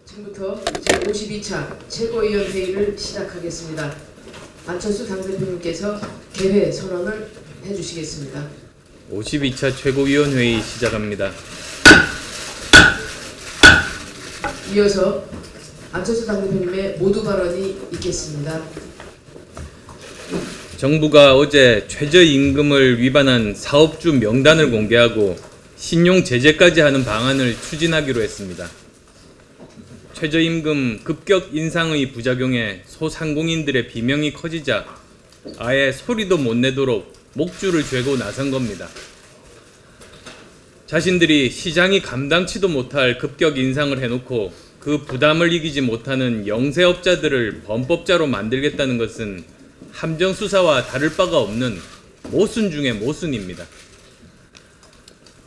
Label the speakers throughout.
Speaker 1: 지금부터 제52차 최고위원 회의를 시작하겠습니다. 안철수 당대표님께서 개회 선언을 해주시겠습니다.
Speaker 2: 52차 최고위원 회의 시작합니다.
Speaker 1: 이어서 안철수 당대표님의 모두 발언이 있겠습니다.
Speaker 2: 정부가 어제 최저임금을 위반한 사업주 명단을 공개하고 신용 제재까지 하는 방안을 추진하기로 했습니다. 최저임금 급격 인상의 부작용에 소상공인들의 비명이 커지자 아예 소리도 못 내도록 목줄을 죄고 나선 겁니다. 자신들이 시장이 감당치도 못할 급격 인상을 해놓고 그 부담을 이기지 못하는 영세업자들을 범법자로 만들겠다는 것은 함정수사와 다를 바가 없는 모순 중의 모순입니다.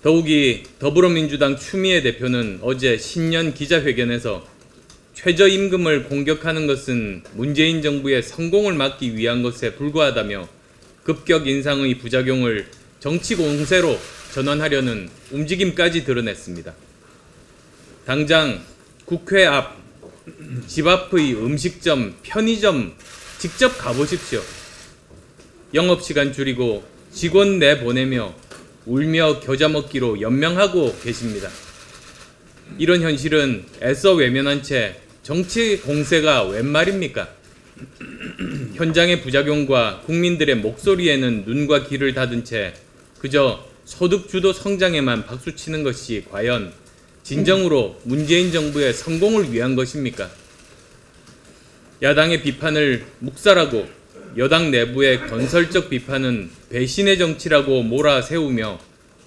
Speaker 2: 더욱이 더불어민주당 추미애 대표는 어제 신년 기자회견에서 최저임금을 공격하는 것은 문재인 정부의 성공을 막기 위한 것에 불과하다며 급격 인상의 부작용을 정치 공세로 전환하려는 움직임까지 드러냈습니다. 당장 국회 앞, 집 앞의 음식점, 편의점 직접 가보십시오. 영업시간 줄이고 직원 내보내며 울며 겨자 먹기로 연명하고 계십니다. 이런 현실은 애써 외면한 채 정치 공세가 웬 말입니까? 현장의 부작용과 국민들의 목소리에는 눈과 귀를 닫은 채 그저 소득주도 성장에만 박수치는 것이 과연 진정으로 문재인 정부의 성공을 위한 것입니까? 야당의 비판을 묵살하고 여당 내부의 건설적 비판은 배신의 정치라고 몰아세우며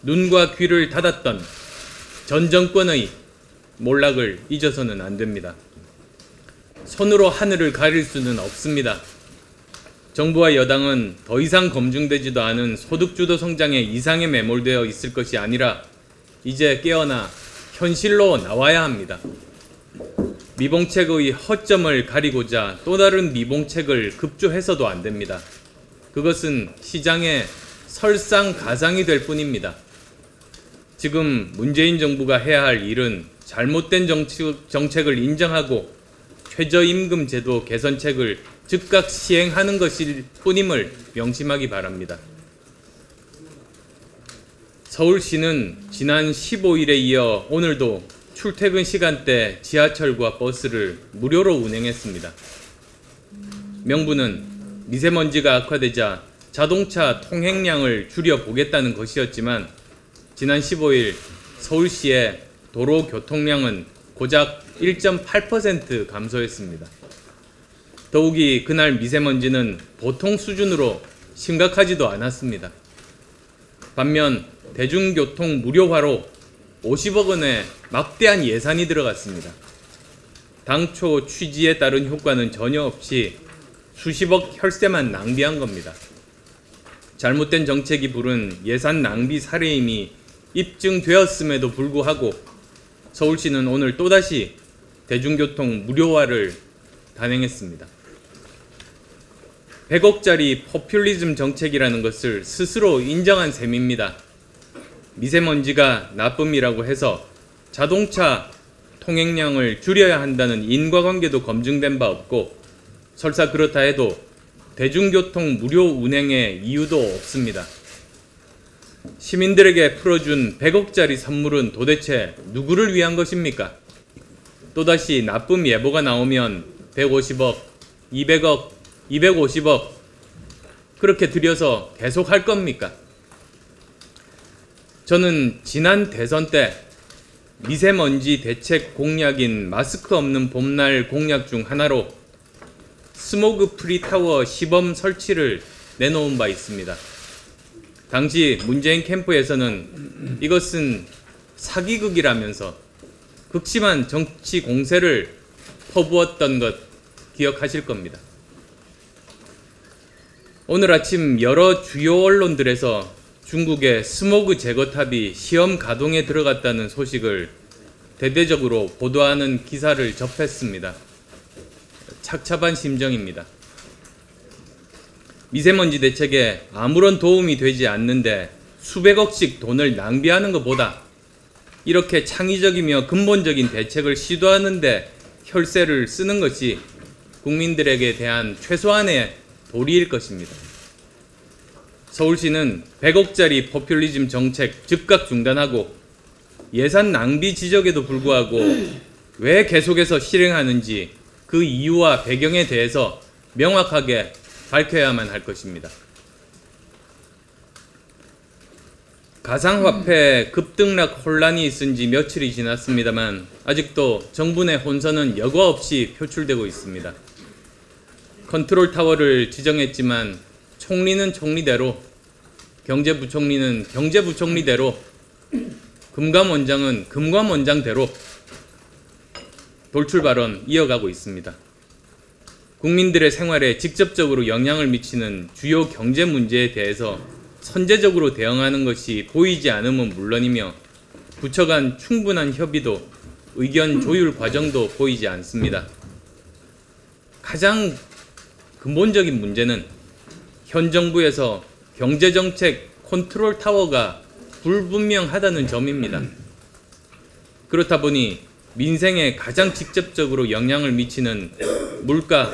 Speaker 2: 눈과 귀를 닫았던 전 정권의 몰락을 잊어서는 안 됩니다. 손으로 하늘을 가릴 수는 없습니다. 정부와 여당은 더 이상 검증되지도 않은 소득주도 성장의 이상에 매몰되어 있을 것이 아니라 이제 깨어나 현실로 나와야 합니다. 미봉책의 허점을 가리고자 또 다른 미봉책을 급조해서도 안 됩니다. 그것은 시장의 설상가상이 될 뿐입니다. 지금 문재인 정부가 해야 할 일은 잘못된 정책을 인정하고 최저임금 제도 개선책을 즉각 시행하는 것일 뿐임을 명심하기 바랍니다. 서울시는 지난 15일에 이어 오늘도 출퇴근 시간대 지하철과 버스를 무료로 운행했습니다. 명분은 미세먼지가 악화되자 자동차 통행량을 줄여보겠다는 것이었지만 지난 15일 서울시의 도로 교통량은 고작 1.8% 감소했습니다. 더욱이 그날 미세먼지는 보통 수준으로 심각하지도 않았습니다. 반면 대중교통 무료화로 50억 원의 막대한 예산이 들어갔습니다. 당초 취지에 따른 효과는 전혀 없이 수십억 혈세만 낭비한 겁니다. 잘못된 정책이 부른 예산 낭비 사례임이 입증되었음에도 불구하고 서울시는 오늘 또다시 대중교통 무료화를 단행했습니다. 100억짜리 포퓰리즘 정책이라는 것을 스스로 인정한 셈입니다. 미세먼지가 나쁨이라고 해서 자동차 통행량을 줄여야 한다는 인과관계도 검증된 바 없고 설사 그렇다 해도 대중교통 무료 운행의 이유도 없습니다. 시민들에게 풀어준 100억짜리 선물은 도대체 누구를 위한 것입니까? 또다시 나쁨 예보가 나오면 150억, 200억, 250억 그렇게 들여서 계속 할 겁니까? 저는 지난 대선 때 미세먼지 대책 공약인 마스크 없는 봄날 공약 중 하나로 스모그 프리 타워 시범 설치를 내놓은 바 있습니다. 당시 문재인 캠프에서는 이것은 사기극이라면서 극심한 정치 공세를 퍼부었던 것 기억하실 겁니다. 오늘 아침 여러 주요 언론들에서 중국의 스모그 제거탑이 시험 가동에 들어갔다는 소식을 대대적으로 보도하는 기사를 접했습니다. 착잡한 심정입니다. 미세먼지 대책에 아무런 도움이 되지 않는데 수백억씩 돈을 낭비하는 것보다 이렇게 창의적이며 근본적인 대책을 시도하는데 혈세를 쓰는 것이 국민들에게 대한 최소한의 도리일 것입니다. 서울시는 100억짜리 포퓰리즘 정책 즉각 중단하고 예산 낭비 지적에도 불구하고 왜 계속해서 실행하는지 그 이유와 배경에 대해서 명확하게 밝혀야만 할 것입니다. 가상화폐 급등락 혼란이 있은 지 며칠이 지났습니다만 아직도 정부 내 혼선은 여과 없이 표출되고 있습니다. 컨트롤 타워를 지정했지만 총리는 총리대로, 경제부총리는 경제부총리대로, 금감원장은 금감원장대로 돌출 발언 이어가고 있습니다. 국민들의 생활에 직접적으로 영향을 미치는 주요 경제 문제에 대해서 선제적으로 대응하는 것이 보이지 않으면 물론이며 부처 간 충분한 협의도 의견 조율 과정도 보이지 않습니다. 가장 근본적인 문제는 현 정부에서 경제정책 컨트롤 타워가 불분명하다는 점입니다. 그렇다 보니 민생에 가장 직접적으로 영향을 미치는 물가,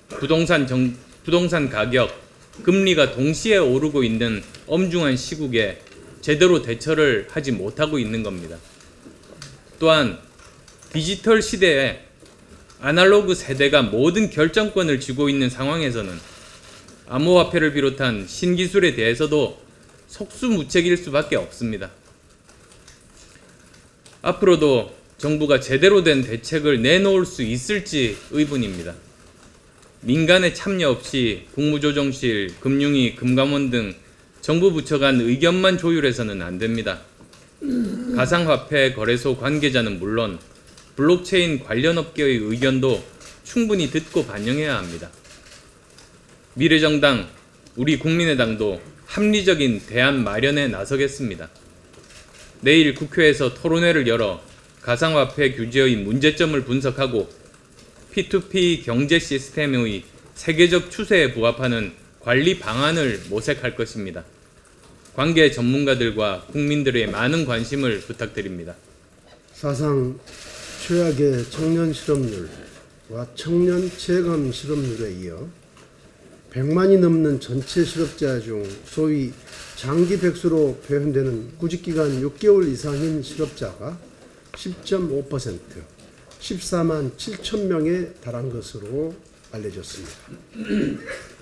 Speaker 2: 부동산 가격, 금리가 동시에 오르고 있는 엄중한 시국에 제대로 대처를 하지 못하고 있는 겁니다. 또한 디지털 시대에 아날로그 세대가 모든 결정권을 쥐고 있는 상황에서는 암호화폐를 비롯한 신기술에 대해서도 속수무책일 수밖에 없습니다. 앞으로도 정부가 제대로 된 대책을 내놓을 수 있을지 의문입니다. 민간의 참여 없이 국무조정실, 금융위, 금감원 등 정부 부처 간 의견만 조율해서는 안 됩니다. 가상화폐 거래소 관계자는 물론 블록체인 관련 업계의 의견도 충분히 듣고 반영해야 합니다. 미래정당, 우리 국민의당도 합리적인 대안 마련에 나서겠습니다. 내일 국회에서 토론회를 열어 가상화폐 규제의 문제점을 분석하고 P2P 경제 시스템의 세계적 추세에 부합하는 관리 방안을 모색할 것입니다. 관계 전문가들과 국민들의 많은 관심을 부탁드립니다.
Speaker 3: 사상 최악의 청년 실업률과 청년 체감 실업률에 이어 100만이 넘는 전체 실업자 중 소위 장기 백수로 표현되는 구직기간 6개월 이상인 실업자가 10.5%, 14만 7천 명에 달한 것으로 알려졌습니다.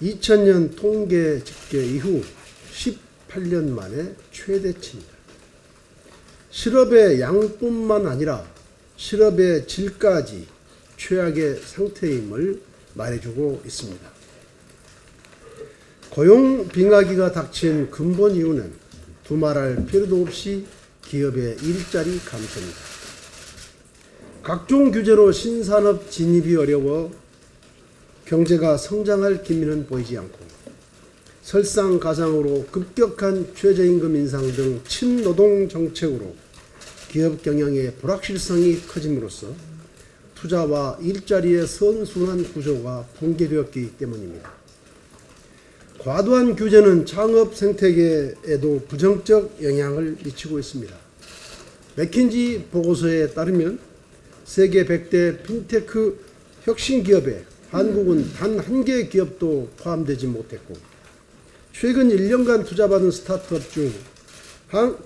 Speaker 3: 2000년 통계 집계 이후 18년 만에 최대치입니다. 실업의 양뿐만 아니라 실업의 질까지 최악의 상태임을 말해주고 있습니다. 고용 빙하기가 닥친 근본 이유는 두말할 필요도 없이 기업의 일자리 감소입니다. 각종 규제로 신산업 진입이 어려워 경제가 성장할 기미는 보이지 않고 설상가상으로 급격한 최저임금 인상 등 친노동 정책으로 기업 경영의 불확실성이 커짐으로써 투자와 일자리의 선순환 구조가 붕괴되었기 때문입니다. 과도한 규제는 창업 생태계에도 부정적 영향을 미치고 있습니다. 맥킨지 보고서에 따르면 세계 100대 핀테크 혁신 기업에 한국은 단 한 개의 기업도 포함되지 못했고 최근 1년간 투자받은 스타트업 중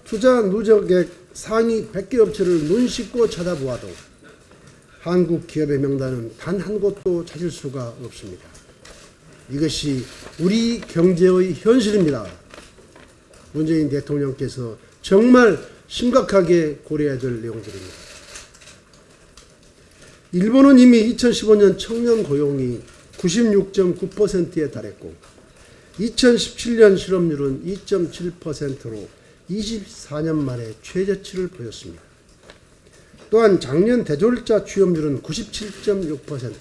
Speaker 3: 투자 누적액 상위 100개 업체를 눈 씻고 찾아보아도 한국 기업의 명단은 단 한 곳도 찾을 수가 없습니다. 이것이 우리 경제의 현실입니다. 문재인 대통령께서 정말 심각하게 고려해야 될 내용들입니다. 일본은 이미 2015년 청년 고용이 96.9%에 달했고 2017년 실업률은 2.7%로 24년 만에 최저치를 보였습니다. 또한 작년 대졸자 취업률은 97.6%,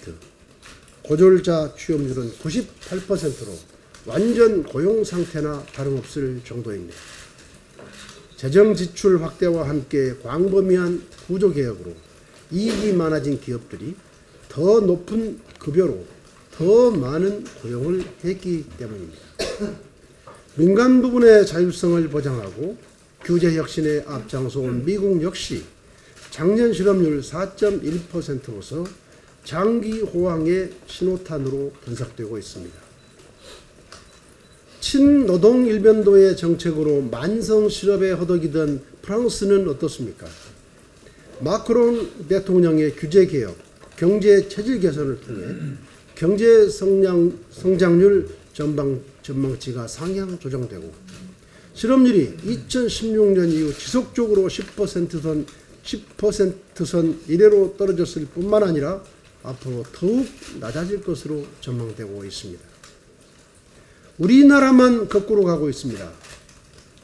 Speaker 3: 고졸자 취업률은 98%로 완전 고용 상태나 다름없을 정도입니다. 재정 지출 확대와 함께 광범위한 구조개혁으로 이익이 많아진 기업들이 더 높은 급여로 더 많은 고용을 했기 때문입니다. 민간 부분의 자율성을 보장하고 규제 혁신에 앞장서온 미국 역시 작년 실업률 4.1%로서 장기 호황의 신호탄으로 분석되고 있습니다. 친노동 일변도의 정책으로 만성 실업에 허덕이던 프랑스는 어떻습니까? 마크롱 대통령의 규제 개혁, 경제 체질 개선을 통해 경제 성장률 전망치가 상향 조정되고 실업률이 2016년 이후 지속적으로 10%선 이래로 떨어졌을 뿐만 아니라 앞으로 더욱 낮아질 것으로 전망되고 있습니다. 우리나라만 거꾸로 가고 있습니다.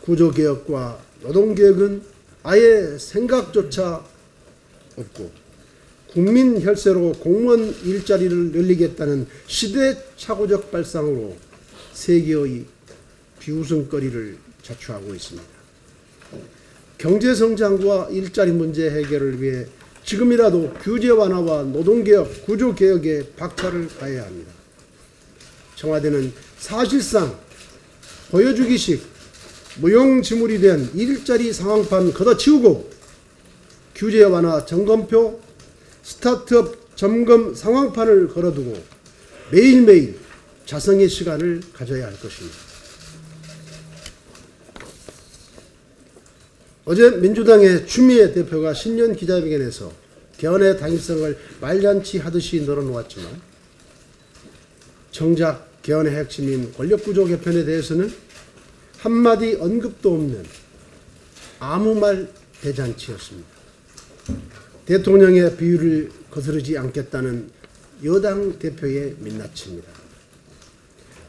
Speaker 3: 구조개혁과 노동개혁은 아예 생각조차 없고 국민 혈세로 공무원 일자리를 늘리겠다는 시대착오적 발상으로 세계의 비웃음거리를 자초하고 있습니다. 경제성장과 일자리 문제 해결을 위해 지금이라도 규제 완화와 노동개혁, 구조개혁에 박차를 가해야 합니다. 청와대는 사실상 보여주기식 무용지물이 된 일자리 상황판 걷어치우고 규제 완화 점검표, 스타트업 점검 상황판을 걸어두고 매일매일 자성의 시간을 가져야 할 것입니다. 어제 민주당의 추미애 대표가 신년 기자회견에서 개헌의 당위성을 말잔치 하듯이 늘어놓았지만 정작 개헌의 핵심인 권력구조 개편에 대해서는 한마디 언급도 없는 아무 말 대잔치였습니다. 대통령의 비유를 거스르지 않겠다는 여당 대표의 민낯입니다.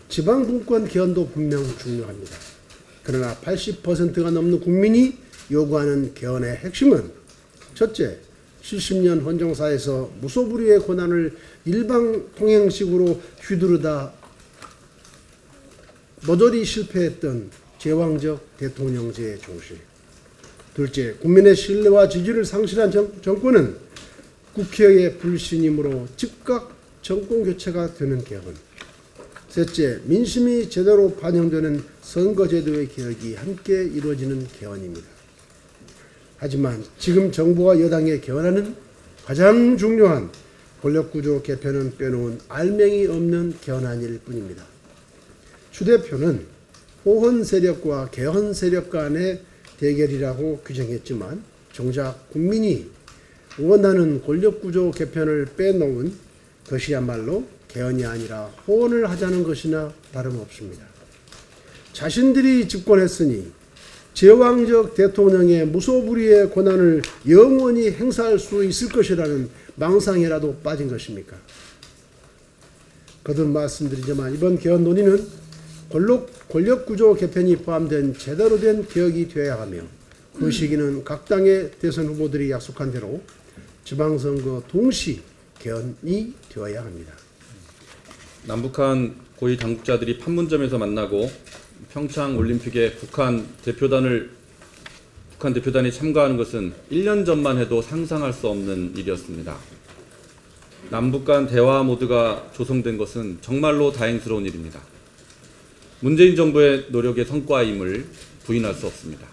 Speaker 3: 지방분권 개헌도 분명 중요합니다. 그러나 80%가 넘는 국민이 요구하는 개헌의 핵심은 첫째, 70년 헌정사에서 무소불위의 권한을 일방통행식으로 휘두르다 모조리 실패했던 제왕적 대통령제의 종실. 둘째, 국민의 신뢰와 지지를 상실한 정권은 국회의 불신임으로 즉각 정권교체가 되는 개헌. 셋째, 민심이 제대로 반영되는 선거제도의 개혁이 함께 이루어지는 개헌입니다. 하지만 지금 정부와 여당의 개헌안은 가장 중요한 권력구조 개편은 빼놓은 알맹이 없는 개헌안일 뿐입니다. 추 대표는 호헌 세력과 개헌 세력 간의 대결이라고 규정했지만 정작 국민이 원하는 권력구조 개편을 빼놓은 것이야말로 개헌이 아니라 호헌을 하자는 것이나 다름없습니다. 자신들이 집권했으니 제왕적 대통령의 무소불위의 권한을 영원히 행사할 수 있을 것이라는 망상이라도 빠진 것입니까? 거듭 말씀드리지만 이번 개헌 논의는 권력구조 개편이 포함된 제대로 된 개혁이 되어야 하며 그 시기는 각 당의 대선 후보들이 약속한 대로 지방선거 동시 개헌이 되어야 합니다.
Speaker 4: 남북한 고위 당국자들이 판문점에서 만나고 평창올림픽에 북한 대표단이 참가하는 것은 1년 전만 해도 상상할 수 없는 일이었습니다. 남북 간 대화 모드가 조성된 것은 정말로 다행스러운 일입니다. 문재인 정부의 노력의 성과임을 부인할 수 없습니다.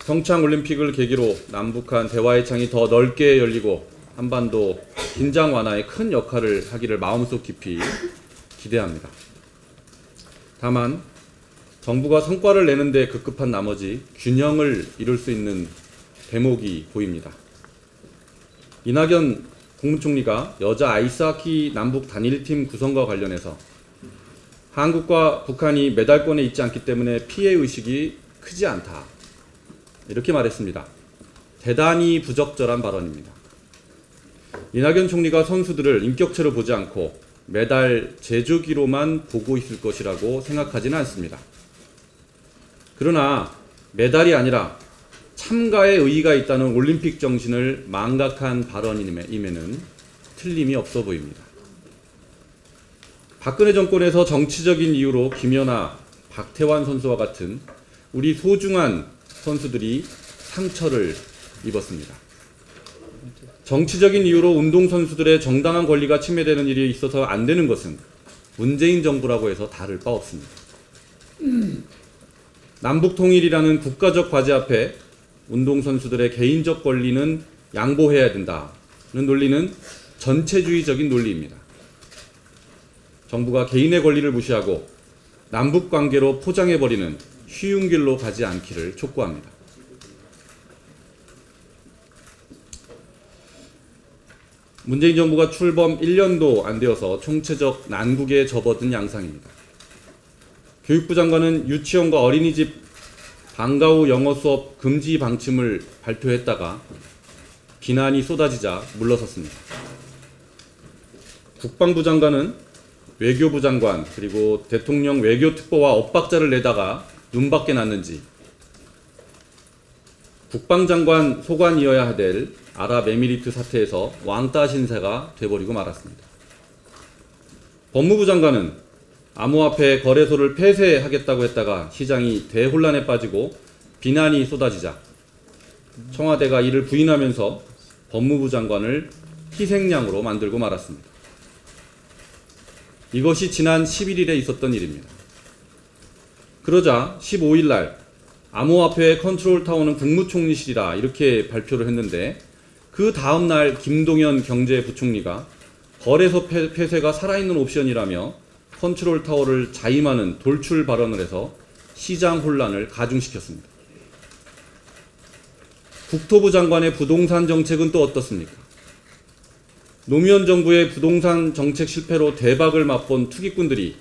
Speaker 4: 평창올림픽을 계기로 남북한 대화의 창이 더 넓게 열리고 한반도 긴장 완화에 큰 역할을 하기를 마음속 깊이 기대합니다. 다만 정부가 성과를 내는 데 급급한 나머지 균형을 이룰 수 있는 대목이 보입니다. 이낙연 국무총리가 여자 아이스하키 남북 단일팀 구성과 관련해서 한국과 북한이 메달권에 있지 않기 때문에 피해의식이 크지 않다, 이렇게 말했습니다. 대단히 부적절한 발언입니다. 이낙연 총리가 선수들을 인격체로 보지 않고 메달 제조기로만 보고 있을 것이라고 생각하지는 않습니다. 그러나 메달이 아니라 참가의 의의가 있다는 올림픽 정신을 망각한 발언임에는 틀림이 없어 보입니다. 박근혜 정권에서 정치적인 이유로 김연아, 박태환 선수와 같은 우리 소중한 선수들이 상처를 입었습니다. 정치적인 이유로 운동선수들의 정당한 권리가 침해되는 일이 있어서 안 되는 것은 문재인 정부라고 해서 다를 바 없습니다. 남북통일이라는 국가적 과제 앞에 운동선수들의 개인적 권리는 양보해야 된다는 논리는 전체주의적인 논리입니다. 정부가 개인의 권리를 무시하고 남북 관계로 포장해버리는 쉬운 길로 가지 않기를 촉구합니다. 문재인 정부가 출범 1년도 안 되어서 총체적 난국에 접어든 양상입니다. 교육부 장관은 유치원과 어린이집 방과 후 영어 수업 금지 방침을 발표했다가 비난이 쏟아지자 물러섰습니다. 국방부 장관은 외교부 장관 그리고 대통령 외교특보와 엇박자를 내다가 눈밖에 났는지 국방장관 소관이어야 될 아랍에미리트 사태에서 왕따 신세가 돼버리고 말았습니다. 법무부 장관은 암호화폐 거래소를 폐쇄하겠다고 했다가 시장이 대혼란에 빠지고 비난이 쏟아지자 청와대가 이를 부인하면서 법무부 장관을 희생양으로 만들고 말았습니다. 이것이 지난 11일에 있었던 일입니다. 그러자 15일 날 암호화폐의 컨트롤 타워는 국무총리실이다 이렇게 발표를 했는데 그 다음날 김동연 경제부총리가 거래소 폐쇄가 살아있는 옵션이라며 컨트롤 타워를 자임하는 돌출 발언을 해서 시장 혼란을 가중시켰습니다. 국토부 장관의 부동산 정책은 또 어떻습니까? 노무현 정부의 부동산 정책 실패로 대박을 맛본 투기꾼들이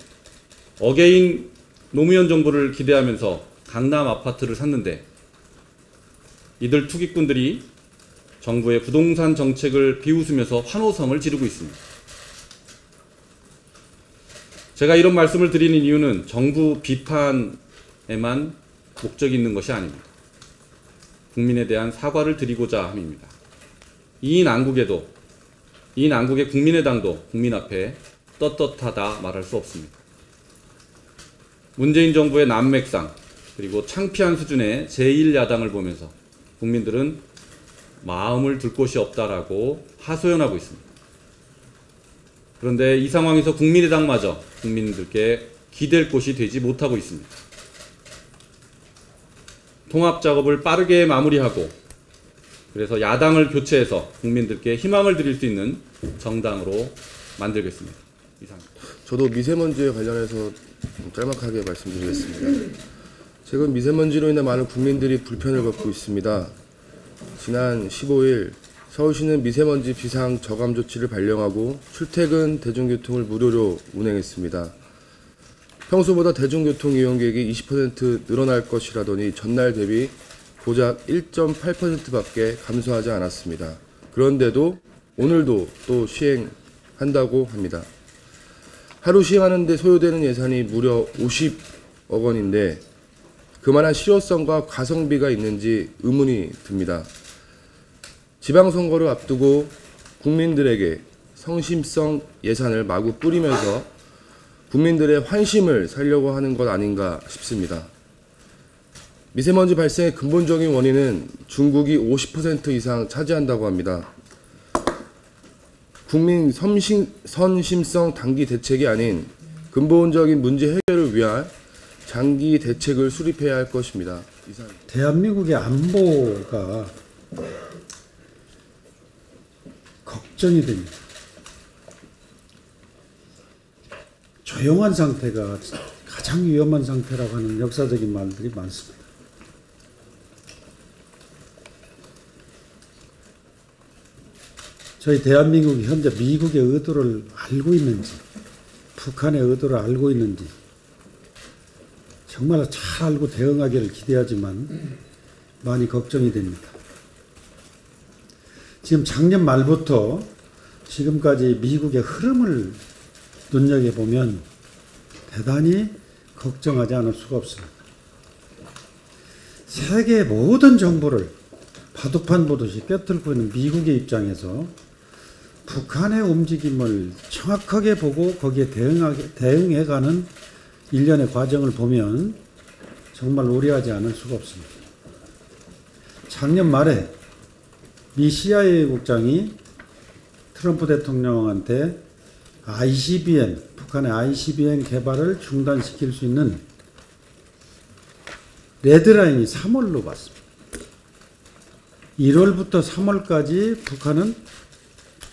Speaker 4: 어게인 노무현 정부를 기대하면서 강남 아파트를 샀는데 이들 투기꾼들이 정부의 부동산 정책을 비웃으면서 환호성을 지르고 있습니다. 제가 이런 말씀을 드리는 이유는 정부 비판에만 목적이 있는 것이 아닙니다. 국민에 대한 사과를 드리고자 함입니다. 이 난국의 국민의당도 국민 앞에 떳떳하다 말할 수 없습니다. 문재인 정부의 난맥상 그리고 창피한 수준의 제1야당을 보면서 국민들은 마음을 둘 곳이 없다라고 하소연하고 있습니다. 그런데 이 상황에서 국민의당마저 국민들께 기댈 곳이 되지 못하고 있습니다. 통합 작업을 빠르게 마무리하고 그래서 야당을 교체해서 국민들께 희망을 드릴 수 있는 정당으로 만들겠습니다. 이상입니다.
Speaker 5: 저도 미세먼지에 관련해서 짤막하게 말씀드리겠습니다. 최근 미세먼지로 인해 많은 국민들이 불편을 겪고 있습니다. 지난 15일 서울시는 미세먼지 비상 저감 조치를 발령하고 출퇴근 대중교통을 무료로 운행했습니다. 평소보다 대중교통 이용객이 20% 늘어날 것이라더니 전날 대비 고작 1.8%밖에 감소하지 않았습니다. 그런데도 오늘도 또 시행한다고 합니다. 하루 시행하는 데 소요되는 예산이 무려 50억 원인데 그만한 실효성과 가성비가 있는지 의문이 듭니다. 지방선거를 앞두고 국민들에게 성심성 예산을 마구 뿌리면서 국민들의 환심을 살려고 하는 것 아닌가 싶습니다. 미세먼지 발생의 근본적인 원인은 중국이 50% 이상 차지한다고 합니다. 국민 선심성 단기 대책이 아닌 근본적인 문제 해결을 위한 장기 대책을 수립해야 할 것입니다.
Speaker 3: 대한민국의 안보가 걱정이 됩니다. 조용한 상태가 가장 위험한 상태라고 하는 역사적인 말들이 많습니다. 저희 대한민국이 현재 미국의 의도를 알고 있는지, 북한의 의도를 알고 있는지 정말 잘 알고 대응하기를 기대하지만 많이 걱정이 됩니다. 지금 작년 말부터 지금까지 미국의 흐름을 눈여겨보면 대단히 걱정하지 않을 수가 없습니다. 세계 모든 정보를 바둑판 보듯이 꿰뚫고 있는 미국의 입장에서 북한의 움직임을 정확하게 보고 거기에 대응해가는 일련의 과정을 보면 정말 우려하지 않을 수가 없습니다. 작년 말에 미 CIA 국장이 트럼프 대통령한테 ICBM, 북한의 ICBM 개발을 중단시킬 수 있는 레드라인이 3월로 봤습니다.
Speaker 6: 1월부터 3월까지 북한은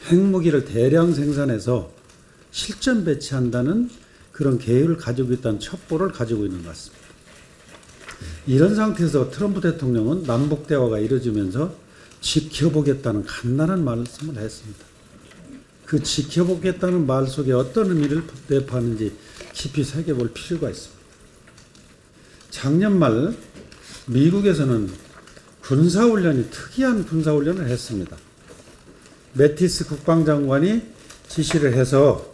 Speaker 6: 핵무기를 대량 생산해서 실전 배치한다는 그런 계획을 가지고 있다는 첩보를 가지고 있는 것 같습니다. 이런 상태에서 트럼프 대통령은 남북 대화가 이루어지면서 지켜보겠다는 간단한 말씀을 했습니다. 그 지켜보겠다는 말 속에 어떤 의미를 내포하는지 깊이 새겨볼 필요가 있습니다. 작년 말 미국에서는 군사훈련이 특이한 군사훈련을 했습니다. 매티스 국방장관이 지시를 해서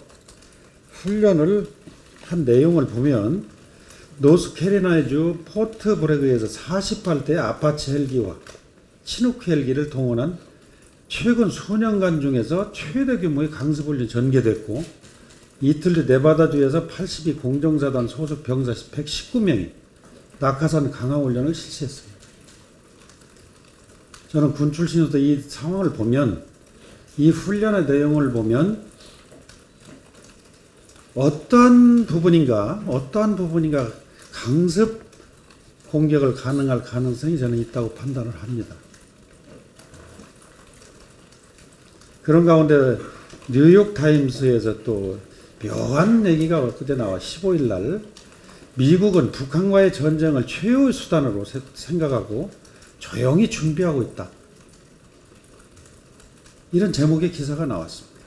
Speaker 6: 훈련을 한 내용을 보면 노스캐리나이주 포트 브래그에서 48대 아파치 헬기와 치누크 헬기를 동원한 최근 수년간 중에서 최대 규모의 강습훈련이 전개됐고 이틀 뒤 네바다주에서 82 공정사단 소속 병사 119명이 낙하산 강화훈련을 실시했습니다. 저는 군 출신으로서 이 상황을 보면 이 훈련의 내용을 보면 어떠한 부분인가 강습 공격을 가능할 가능성이 저는 있다고 판단을 합니다. 그런 가운데 뉴욕타임스에서 또 묘한 얘기가 엊그제 나와 15일 날 미국은 북한과의 전쟁을 최후의 수단으로 생각하고 조용히 준비하고 있다. 이런 제목의 기사가 나왔습니다.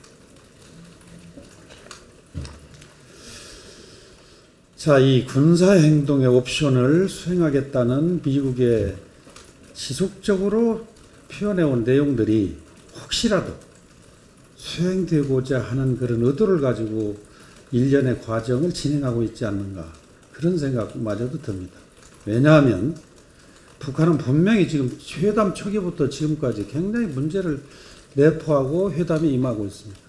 Speaker 6: 자, 이 군사행동의 옵션을 수행하겠다는 미국의 지속적으로 표현해온 내용들이 혹시라도 수행되고자 하는 그런 의도를 가지고 일련의 과정을 진행하고 있지 않는가 그런 생각마저도 듭니다. 왜냐하면 북한은 분명히 지금 회담 초기부터 지금까지 굉장히 문제를 내포하고 회담에 임하고 있습니다.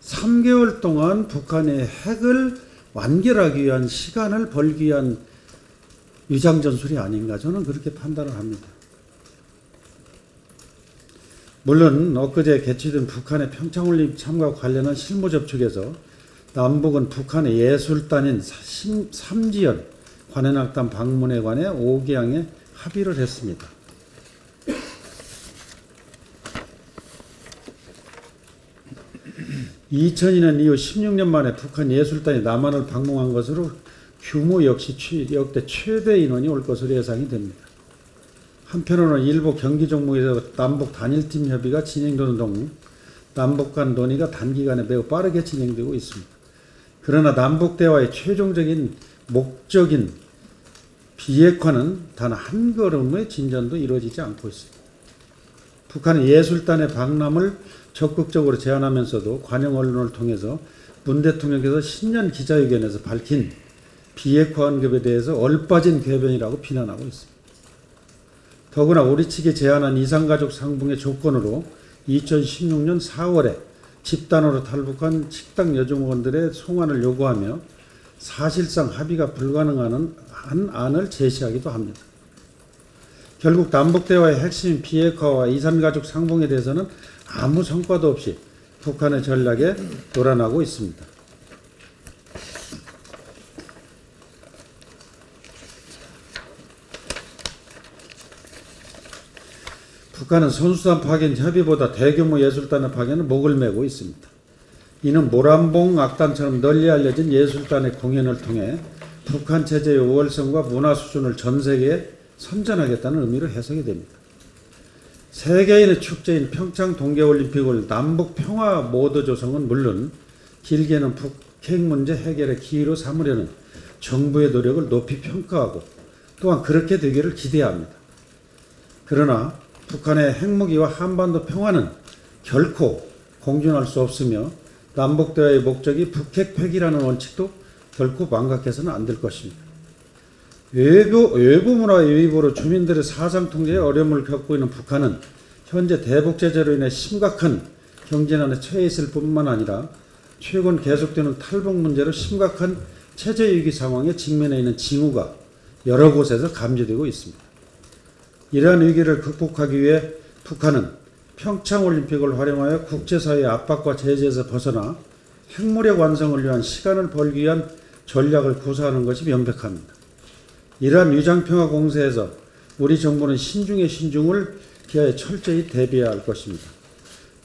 Speaker 6: 3개월 동안 북한의 핵을 완결하기 위한 시간을 벌기 위한 위장전술이 아닌가 저는 그렇게 판단을 합니다. 물론 엊그제 개최된 북한의 평창올림픽 참가와 관련한 실무 접촉에서 남북은 북한의 예술단인 삼지연 관현악단 방문에 관해 5개항에 합의를 했습니다. (2002년) 이후 16년 만에 북한 예술단이 남한을 방문한 것으로 규모 역시 역대 최대 인원이 올 것으로 예상이 됩니다. 한편으로는 일부 경기 종목에서 남북 단일팀 협의가 진행되는 동안 남북 간 논의가 단기간에 매우 빠르게 진행되고 있습니다. 그러나 남북 대화의 최종적인 목적인 비핵화는 단 한 걸음의 진전도 이루어지지 않고 있습니다. 북한은 예술단의 방남을 적극적으로 제안하면서도 관영 언론을 통해서 문 대통령께서 신년 기자회견에서 밝힌 비핵화 언급에 대해서 얼빠진 궤변이라고 비난하고 있습니다. 더구나 우리 측이 제안한 이산가족 상봉의 조건으로 2016년 4월에 집단으로 탈북한 식당 여종원들의 송환을 요구하며 사실상 합의가 불가능한 안을 제시하기도 합니다. 결국 남북대화의 핵심 비핵화와 이산가족 상봉에 대해서는 아무 성과도 없이 북한의 전략에 놀아나고 있습니다. 북한은 선수단 파견 협의보다 대규모 예술단의 파견에 목을 메고 있습니다. 이는 모란봉 악단처럼 널리 알려진 예술단의 공연을 통해 북한 체제의 우월성과 문화 수준을 전 세계에 선전하겠다는 의미로 해석이 됩니다. 세계인의 축제인 평창 동계올림픽을 남북 평화 모드 조성은 물론 길게는 북핵 문제 해결의 기회로 삼으려는 정부의 노력을 높이 평가하고 또한 그렇게 되기를 기대해야 합니다. 그러나 북한의 핵무기와 한반도 평화는 결코 공존할 수 없으며 남북대화의 목적이 북핵 폐기라는 원칙도 결코 망각해서는 안 될 것입니다. 외부 문화의 유입으로 주민들의 사상 통제에 어려움을 겪고 있는 북한은 현재 대북 제재로 인해 심각한 경제난에 처해 있을 뿐만 아니라 최근 계속되는 탈북 문제로 심각한 체제 위기 상황에 직면해 있는 징후가 여러 곳에서 감지되고 있습니다. 이러한 위기를 극복하기 위해 북한은 평창올림픽을 활용하여 국제사회의 압박과 제재에서 벗어나 핵무력 완성을 위한 시간을 벌기 위한 전략을 구사하는 것이 명백합니다. 이러한 위장평화 공세에서 우리 정부는 신중에 신중을 기하여 철저히 대비해야 할 것입니다.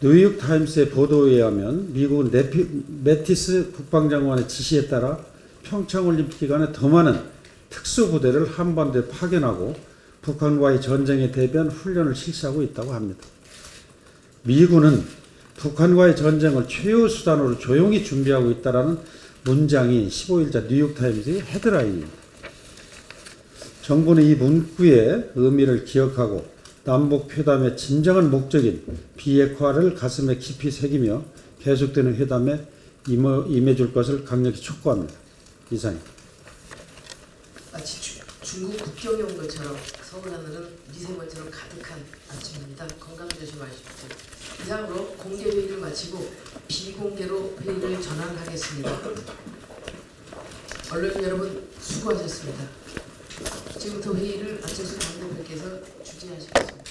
Speaker 6: 뉴욕타임스의 보도에 의하면 미국은 매티스 국방장관의 지시에 따라 평창올림픽 기간에 더 많은 특수부대를 한반도에 파견하고 북한과의 전쟁에 대비한 훈련을 실시하고 있다고 합니다. 미군은 북한과의 전쟁을 최후 수단으로 조용히 준비하고 있다라는 문장이 15일자 뉴욕타임스의 헤드라인입니다. 정부는 이 문구의 의미를 기억하고 남북회담의 진정한 목적인 비핵화를 가슴에 깊이 새기며 계속되는 회담에 임해줄 것을 강력히 촉구합니다. 이상입니다.
Speaker 1: 마치 중국 국경에 온 것처럼 서울 하늘은 미세먼지로 가득한 아침입니다. 건강 조심하십시오. 이상으로 공개 회의를 마치고 비공개로 회의를 전환하겠습니다. 언론인 여러분 수고하셨습니다. 지금부터 회의를 안철수 당대표께서 주재하시겠습니다.